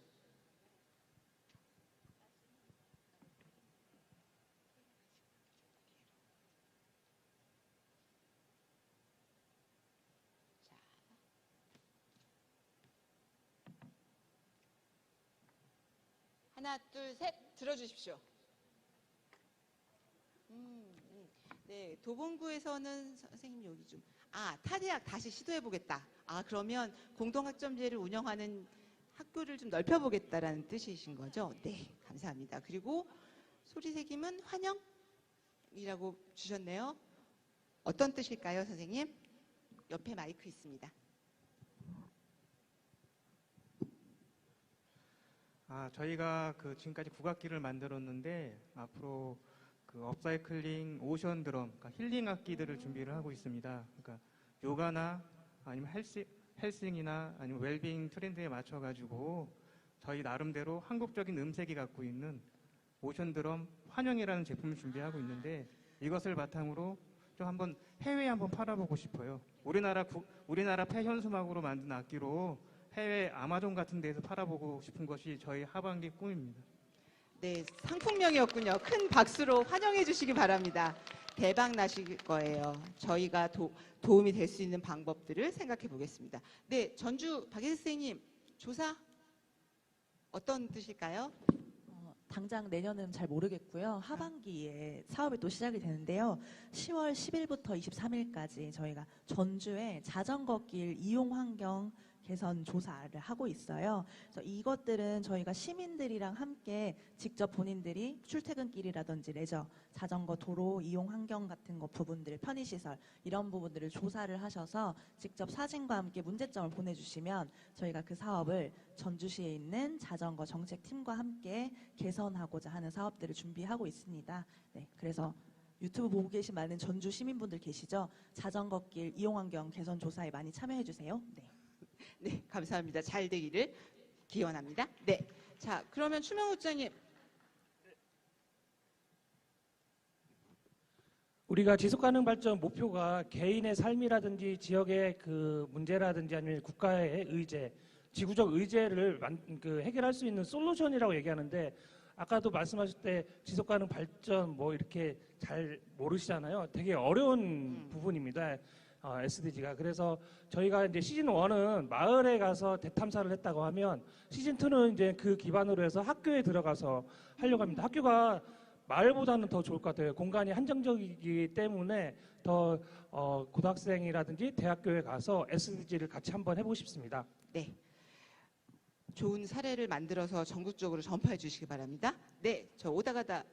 하나, 둘, 셋 들어주십시오. 네, 도봉구에서는 선생님 여기 좀 타대학 다시 시도해보겠다. 그러면 공동학점제를 운영하는 학교를 좀 넓혀보겠다라는 뜻이신 거죠? 네, 감사합니다. 그리고 소리새김은 환영이라고 주셨네요. 어떤 뜻일까요, 선생님? 옆에 마이크 있습니다. 저희가 지금까지 국악기를 만들었는데 앞으로 업사이클링 오션 드럼, 그러니까 힐링 악기들을 준비를 하고 있습니다. 그러니까 요가나 아니면 헬싱이나 아니면 웰빙 트렌드에 맞춰가지고 저희 나름대로 한국적인 음색이 갖고 있는 오션 드럼 환영이라는 제품을 준비하고 있는데 이것을 바탕으로 좀 한번 해외에 한번 팔아보고 싶어요. 우리나라 폐현수막으로 만든 악기로 해외 아마존 같은 데서 팔아보고 싶은 것이 저희 하반기 꿈입니다. 네, 상품명이었군요. 큰 박수로 환영해 주시기 바랍니다. 대박 나실 거예요. 저희가 도움이 될 수 있는 방법들을 생각해 보겠습니다. 네, 전주 박예슬 선생님, 조사 어떤 뜻일까요? 당장 내년은 잘 모르겠고요. 하반기에 사업이 또 시작이 되는데요. 10월 10일부터 23일까지 저희가 전주에 자전거 길 이용 환경 개선 조사를 하고 있어요. 그래서 이것들은 저희가 시민들이랑 함께 직접 본인들이 출퇴근길이라든지 레저, 자전거 도로 이용 환경 같은 거 부분들, 편의시설 이런 부분들을 조사를 하셔서 직접 사진과 함께 문제점을 보내주시면 저희가 그 사업을 전주시에 있는 자전거 정책팀과 함께 개선하고자 하는 사업들을 준비하고 있습니다. 네, 그래서 유튜브 보고 계신 많은 전주 시민분들 계시죠? 자전거길 이용환경 개선 조사에 많이 참여해 주세요. 네. 네, 감사합니다. 잘 되기를 기원합니다. 네, 자 그러면 추명호 국장님. 우리가 지속가능 발전 목표가 개인의 삶이라든지 지역의 그 문제라든지 아니면 국가의 의제, 지구적 의제를 해결할 수 있는 솔루션이라고 얘기하는데 아까도 말씀하실 때 지속가능 발전 뭐 이렇게 잘 모르시잖아요. 되게 어려운 부분입니다. SDG가. 그래서 저희가 이제 시즌 1은 마을에 가서 대탐사를 했다고 하면 시즌 2는 이제 그 기반으로 해서 학교에 들어가서 하려고 합니다. 학교가 마을보다는 더 좋을 것 같아요. 공간이 한정적이기 때문에 더 고등학생이라든지 대학교에 가서 SDG를 같이 한번 해보고 싶습니다. 네. 좋은 사례를 만들어서 전국적으로 전파해 주시기 바랍니다. 네, 저 오다 가다.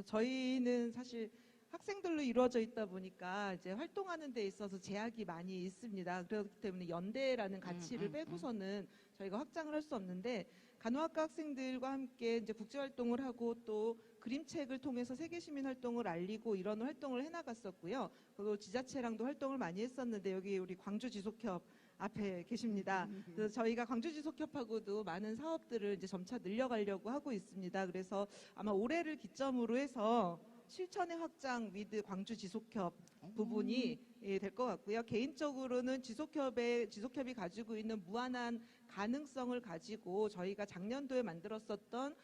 저희는 사실 학생들로 이루어져 있다 보니까 이제 활동하는 데 있어서 제약이 많이 있습니다. 그렇기 때문에 연대라는 가치를 빼고서는 저희가 확장을 할 수 없는데 간호학과 학생들과 함께 이제 국제 활동을 하고 또 그림책을 통해서 세계 시민 활동을 알리고 이런 활동을 해나갔었고요. 그리고 지자체랑도 활동을 많이 했었는데 여기 우리 광주 지속협 앞에 계십니다. 그래서 저희가 광주 지속협하고도 많은 사업들을 이제 점차 늘려가려고 하고 있습니다. 그래서 아마 올해를 기점으로 해서 실천의 확장 위드 광주 지속협 부분이 될 것 같고요. 개인적으로는 지속협이 가지고 있는 무한한 가능성을 가지고 저희가 작년도에 만들었었던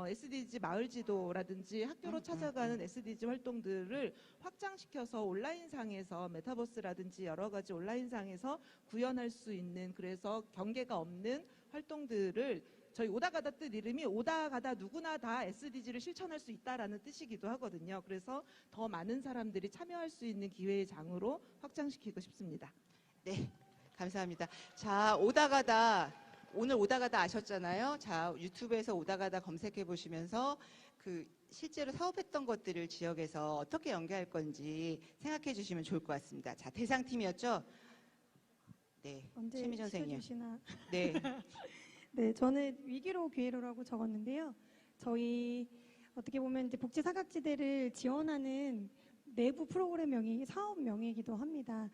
SDG 마을 지도라든지 학교로 찾아가는 SDG 활동들을 확장시켜서 온라인상에서 메타버스라든지 여러 가지 온라인상에서 구현할 수 있는, 그래서 경계가 없는 활동들을 저희 오다가다 뜻 이름이 오다가다 누구나 다 SDG를 실천할 수 있다라는 뜻이기도 하거든요. 그래서 더 많은 사람들이 참여할 수 있는 기회의 장으로 확장시키고 싶습니다. 네, 감사합니다. 자, 오다가다 오늘 오다가다 아셨잖아요. 자, 유튜브에서 오다가다 검색해 보시면서 그 실제로 사업했던 것들을 지역에서 어떻게 연계할 건지 생각해 주시면 좋을 것 같습니다. 자, 대상팀이었죠? 네, 언제 최미정 선생님. 시켜주시나? 네. 네, 저는 위기로 기회로라고 적었는데요. 저희 어떻게 보면 이제 복지 사각지대를 지원하는 내부 프로그램명이 사업명이기도 합니다.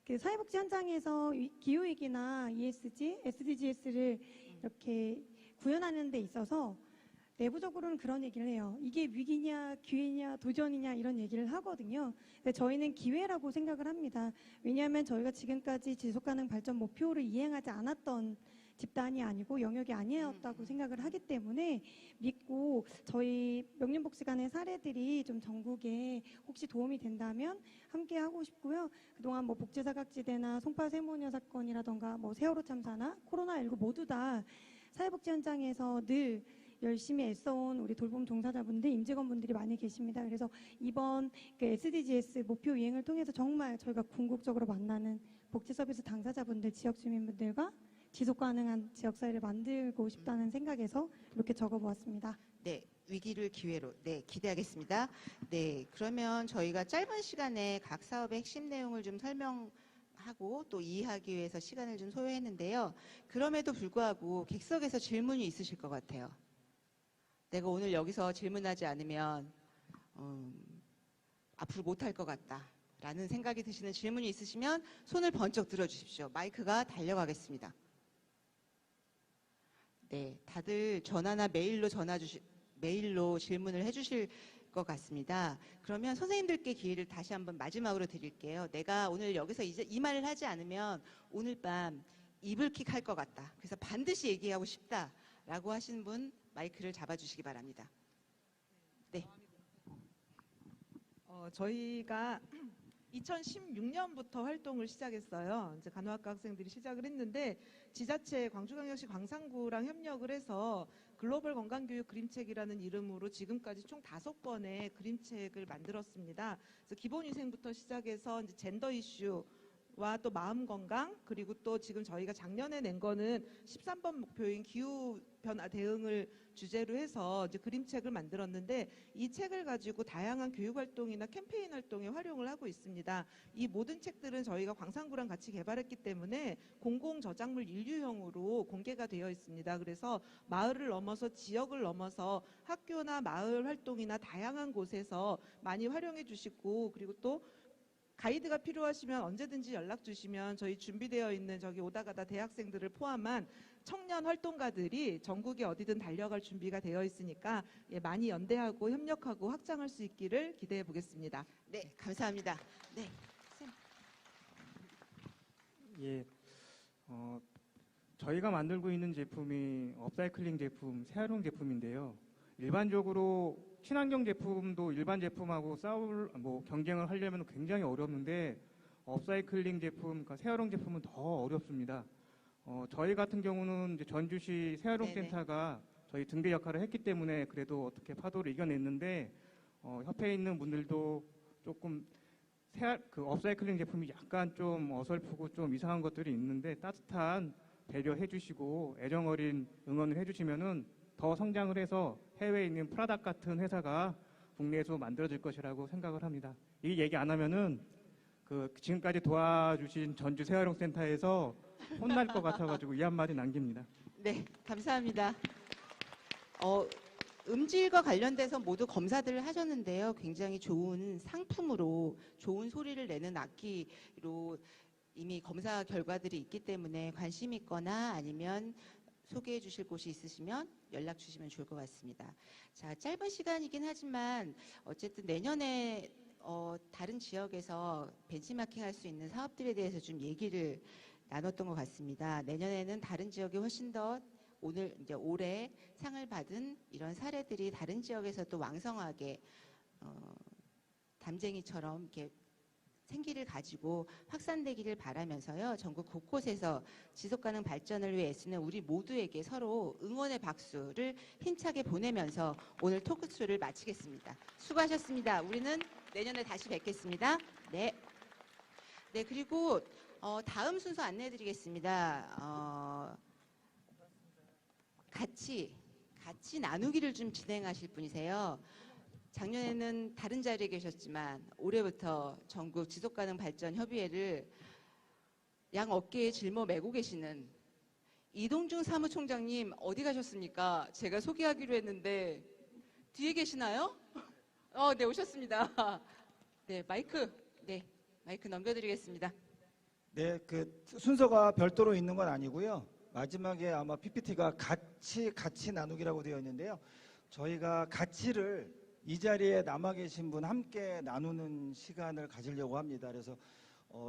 그 사회복지 현장에서 기후위기나 ESG, SDGs를 이렇게 구현하는 데 있어서 내부적으로는 그런 얘기를 해요. 이게 위기냐, 기회냐, 도전이냐 이런 얘기를 하거든요. 근데 저희는 기회라고 생각을 합니다. 왜냐하면 저희가 지금까지 지속가능 발전 목표를 이행하지 않았던 집단이 아니고 영역이 아니었다고 생각을 하기 때문에 믿고 저희 명륜복지관의 사례들이 좀 전국에 혹시 도움이 된다면 함께 하고 싶고요. 그동안 뭐 복지사각지대나 송파 세모녀 사건이라던가 뭐 세월호 참사나 코로나19 모두 다 사회복지 현장에서 늘 열심히 애써온 우리 돌봄 종사자분들, 임직원분들이 많이 계십니다. 그래서 이번 그 SDGs 목표 이행을 통해서 정말 저희가 궁극적으로 만나는 복지 서비스 당사자분들, 지역 주민분들과 지속 가능한 지역사회를 만들고 싶다는 생각에서 이렇게 적어보았습니다. 네, 위기를 기회로. 네, 기대하겠습니다. 네, 그러면 저희가 짧은 시간에 각 사업의 핵심 내용을 좀 설명하고 또 이해하기 위해서 시간을 좀 소요했는데요. 그럼에도 불구하고 객석에서 질문이 있으실 것 같아요. 내가 오늘 여기서 질문하지 않으면 앞으로 못할 것 같다 라는 생각이 드시는 질문이 있으시면 손을 번쩍 들어주십시오. 마이크가 달려가겠습니다. 네, 다들 전화나 메일로 질문을 해주실 것 같습니다. 그러면 선생님들께 기회를 다시 한번 마지막으로 드릴게요. 내가 오늘 여기서 이제 이 말을 하지 않으면 오늘 밤 이불킥 할 것 같다. 그래서 반드시 얘기하고 싶다라고 하시는 분 마이크를 잡아주시기 바랍니다. 네. 저희가 2016년부터 활동을 시작했어요. 이제 간호학과 학생들이 시작을 했는데 지자체 광주광역시 광산구랑 협력을 해서 글로벌 건강교육 그림책이라는 이름으로 지금까지 총 5번의 그림책을 만들었습니다. 그래서 기본위생부터 시작해서 이제 젠더 이슈와 또 마음 건강, 그리고 또 지금 저희가 작년에 낸 거는 13번 목표인 기후 변화 대응을 주제로 해서 이제 그림책을 만들었는데 이 책을 가지고 다양한 교육 활동이나 캠페인 활동에 활용을 하고 있습니다. 이 모든 책들은 저희가 광산구랑 같이 개발했기 때문에 공공 저작물 인류형으로 공개가 되어 있습니다. 그래서 마을을 넘어서 지역을 넘어서 학교나 마을 활동이나 다양한 곳에서 많이 활용해 주시고, 그리고 또 가이드가 필요하시면 언제든지 연락 주시면 저희 준비되어 있는 저기 오다 가다 대학생들을 포함한 청년 활동가들이 전국에 어디든 달려갈 준비가 되어 있으니까 많이 연대하고 협력하고 확장할 수 있기를 기대해 보겠습니다. 네, 감사합니다. 네. 예, 저희가 만들고 있는 제품이 업사이클링 제품, 재활용 제품인데요. 일반적으로 친환경 제품도 일반 제품하고 경쟁을 하려면 굉장히 어렵는데 업사이클링 제품, 그러니까 재활용 제품은 더 어렵습니다. 저희 같은 경우는 이제 전주시 재활용센터가 저희 등대 역할을 했기 때문에 그래도 어떻게 파도를 이겨냈는데 협회에 있는 분들도 조금 그 업사이클링 제품이 약간 좀 어설프고 좀 이상한 것들이 있는데 따뜻한 배려해 주시고 애정 어린 응원을 해 주시면은 더 성장을 해서 해외에 있는 프라닥 같은 회사가 국내에서 만들어질 것이라고 생각을 합니다. 이 얘기 안 하면은 그 지금까지 도와주신 전주 재활용센터에서 혼날 것 같아가지고 이 한마디 남깁니다. 네, 감사합니다. 음질과 관련돼서 모두 검사들을 하셨는데요. 굉장히 좋은 상품으로 좋은 소리를 내는 악기로 이미 검사 결과들이 있기 때문에 관심 있거나 아니면 소개해 주실 곳이 있으시면 연락 주시면 좋을 것 같습니다. 자, 짧은 시간이긴 하지만 어쨌든 내년에 다른 지역에서 벤치마킹 할 수 있는 사업들에 대해서 좀 얘기를 나눴던 것 같습니다. 내년에는 다른 지역이 훨씬 더 올해 상을 받은 이런 사례들이 다른 지역에서도 왕성하게 담쟁이처럼 이렇게 생기를 가지고 확산되기를 바라면서요. 전국 곳곳에서 지속가능 발전을 위해 애쓰는 우리 모두에게 서로 응원의 박수를 힘차게 보내면서 오늘 토크쇼를 마치겠습니다. 수고하셨습니다. 우리는 내년에 다시 뵙겠습니다. 네. 네, 그리고 다음 순서 안내해드리겠습니다. 같이 나누기를 좀 진행하실 분이세요. 작년에는 다른 자리에 계셨지만 올해부터 전국 지속가능 발전 협의회를 양 어깨에 짊어매고 계시는 이동중 사무총장님 어디 가셨습니까? 제가 소개하기로 했는데 뒤에 계시나요? 네, 오셨습니다. 네, 마이크 넘겨드리겠습니다. 네, 그 순서가 별도로 있는 건 아니고요. 마지막에 아마 PPT가 같이 나누기라고 되어 있는데요. 저희가 가치를 이 자리에 남아 계신 분 함께 나누는 시간을 가지려고 합니다. 그래서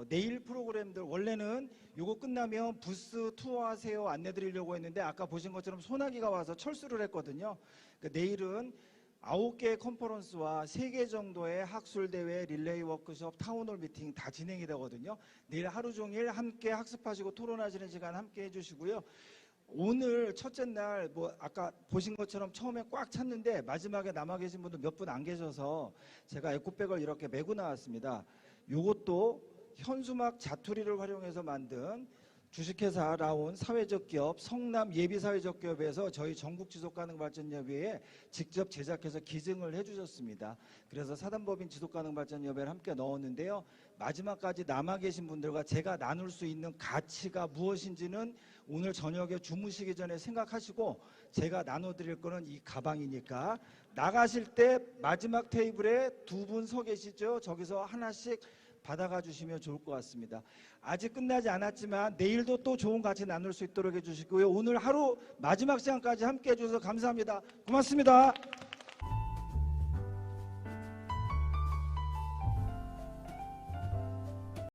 내일 프로그램들 원래는 요거 끝나면 부스 투어하세요 안내드리려고 했는데 아까 보신 것처럼 소나기가 와서 철수를 했거든요. 그러니까 내일은 9개의 컨퍼런스와 3개 정도의 학술대회, 릴레이 워크숍, 타운홀 미팅 다 진행이 되거든요. 내일 하루 종일 함께 학습하시고 토론하시는 시간 함께 해주시고요. 오늘 첫째 날 아까 보신 것처럼 처음에 꽉 찼는데 마지막에 남아 계신 분들 몇 분 안 계셔서 제가 에코백을 이렇게 메고 나왔습니다. 요것도 현수막 자투리를 활용해서 만든 주식회사 라온 사회적 기업 성남 예비사회적 기업에서 저희 전국지속가능발전협의회에 직접 제작해서 기증을 해주셨습니다. 그래서 사단법인 지속가능발전협의회를 함께 넣었는데요. 마지막까지 남아 계신 분들과 제가 나눌 수 있는 가치가 무엇인지는 오늘 저녁에 주무시기 전에 생각하시고 제가 나눠드릴 거는 이 가방이니까 나가실 때 마지막 테이블에 2분 서 계시죠? 저기서 하나씩 받아가 주시면 좋을 것 같습니다. 아직 끝나지 않았지만 내일도 또 좋은 가치 나눌 수 있도록 해주시고요. 오늘 하루 마지막 시간까지 함께 해주셔서 감사합니다. 고맙습니다.